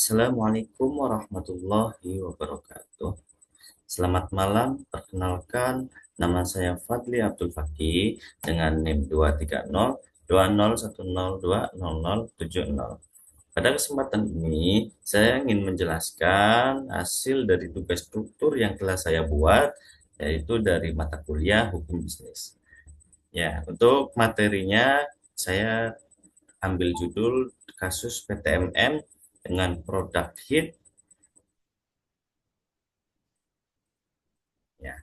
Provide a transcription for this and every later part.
Assalamualaikum warahmatullahi wabarakatuh. Selamat malam, perkenalkan nama saya Fadli Abdul Fakih dengan NIM 23020102070. Pada kesempatan ini, saya ingin menjelaskan hasil dari tugas struktur yang telah saya buat, yaitu dari mata kuliah Hukum Bisnis. Ya, untuk materinya saya ambil judul kasus PTMM dengan produk hit. Ya,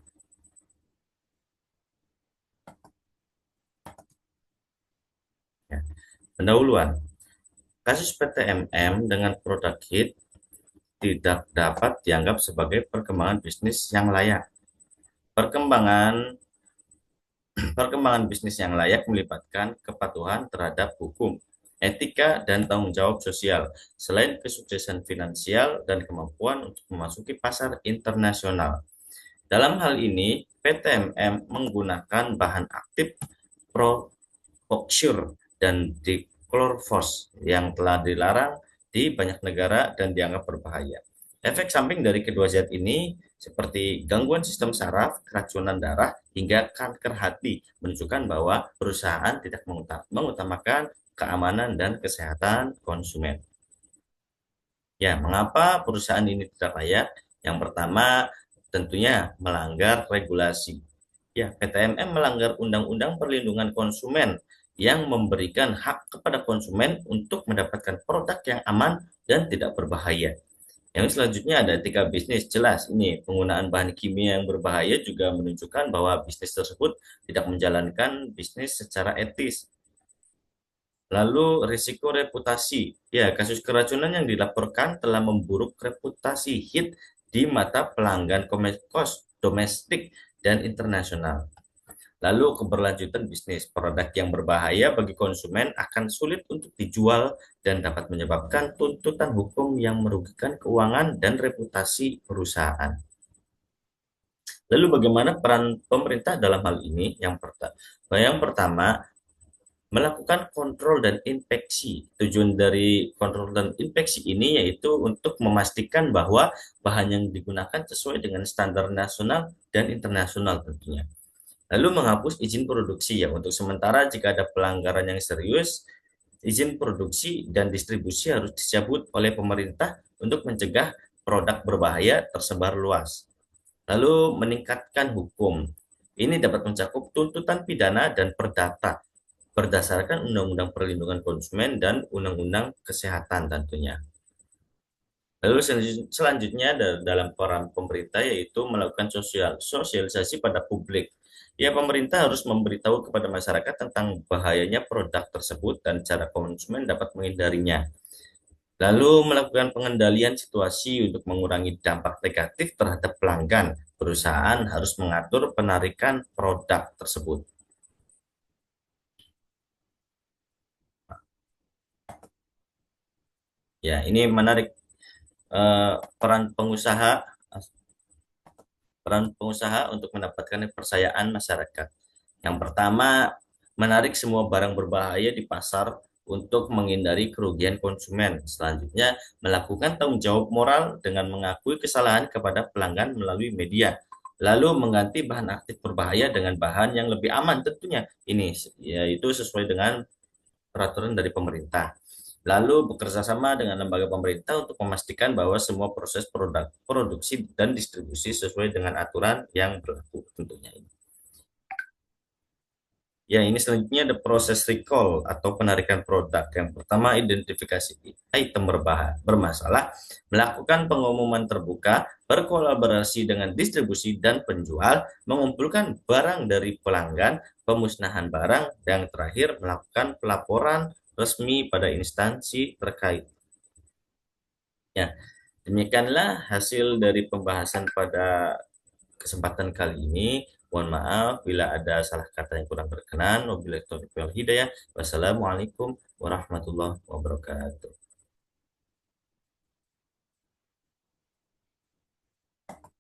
ya. Pendahuluan. Kasus PTMM dengan produk hit tidak dapat dianggap sebagai perkembangan bisnis yang layak. Perkembangan perkembangan bisnis yang layak melibatkan kepatuhan terhadap hukum, etika, dan tanggung jawab sosial, selain kesuksesan finansial dan kemampuan untuk memasuki pasar internasional. Dalam hal ini, PTMM menggunakan bahan aktif Propoxur dan Dichlorphos yang telah dilarang di banyak negara dan dianggap berbahaya. Efek samping dari kedua zat ini seperti gangguan sistem saraf, keracunan darah, hingga kanker hati menunjukkan bahwa perusahaan tidak mengutamakan keamanan dan kesehatan konsumen. Ya, mengapa perusahaan ini tidak layak? Yang pertama, tentunya melanggar regulasi. Ya, PTMM melanggar Undang-Undang Perlindungan Konsumen yang memberikan hak kepada konsumen untuk mendapatkan produk yang aman dan tidak berbahaya. Yang selanjutnya ada etika bisnis. Jelas ini penggunaan bahan kimia yang berbahaya juga menunjukkan bahwa bisnis tersebut tidak menjalankan bisnis secara etis. Lalu risiko reputasi. Ya, kasus keracunan yang dilaporkan telah memburuk reputasi HIT di mata pelanggan kos domestik dan internasional. Lalu keberlanjutan bisnis. Produk yang berbahaya bagi konsumen akan sulit untuk dijual dan dapat menyebabkan tuntutan hukum yang merugikan keuangan dan reputasi perusahaan. Lalu bagaimana peran pemerintah dalam hal ini? Yang pertama, melakukan kontrol dan inspeksi. Tujuan dari kontrol dan inspeksi ini yaitu untuk memastikan bahwa bahan yang digunakan sesuai dengan standar nasional dan internasional tentunya. Lalu menghapus izin produksi ya. Untuk sementara jika ada pelanggaran yang serius, izin produksi dan distribusi harus dicabut oleh pemerintah untuk mencegah produk berbahaya tersebar luas. Lalu meningkatkan hukum. Ini dapat mencakup tuntutan pidana dan perdata berdasarkan Undang-Undang Perlindungan Konsumen dan Undang-Undang Kesehatan tentunya. Lalu selanjutnya dalam peran pemerintah yaitu melakukan sosialisasi pada publik. Ya, pemerintah harus memberitahu kepada masyarakat tentang bahayanya produk tersebut dan cara konsumen dapat menghindarinya. Lalu melakukan pengendalian situasi untuk mengurangi dampak negatif terhadap pelanggan. Perusahaan harus mengatur penarikan produk tersebut. Ya, ini menarik eh, peran pengusaha peran pengusaha untuk mendapatkan kepercayaan masyarakat. Yang pertama, menarik semua barang berbahaya di pasar untuk menghindari kerugian konsumen. Selanjutnya, melakukan tanggung jawab moral dengan mengakui kesalahan kepada pelanggan melalui media. Lalu mengganti bahan aktif berbahaya dengan bahan yang lebih aman tentunya. Ini yaitu sesuai dengan peraturan dari pemerintah. Lalu bekerja sama dengan lembaga pemerintah untuk memastikan bahwa semua proses produksi dan distribusi sesuai dengan aturan yang berlaku tentunya. Ya, ini selanjutnya ada proses recall atau penarikan produk. Yang pertama, identifikasi item bermasalah, melakukan pengumuman terbuka, berkolaborasi dengan distribusi dan penjual, mengumpulkan barang dari pelanggan, pemusnahan barang, dan terakhir melakukan pelaporan resmi pada instansi terkait. Ya, demikianlah hasil dari pembahasan pada kesempatan kali ini. Mohon maaf bila ada salah kata yang kurang berkenan. Wabillahi taufiq wal hidayah. Wassalamualaikum warahmatullahi wabarakatuh.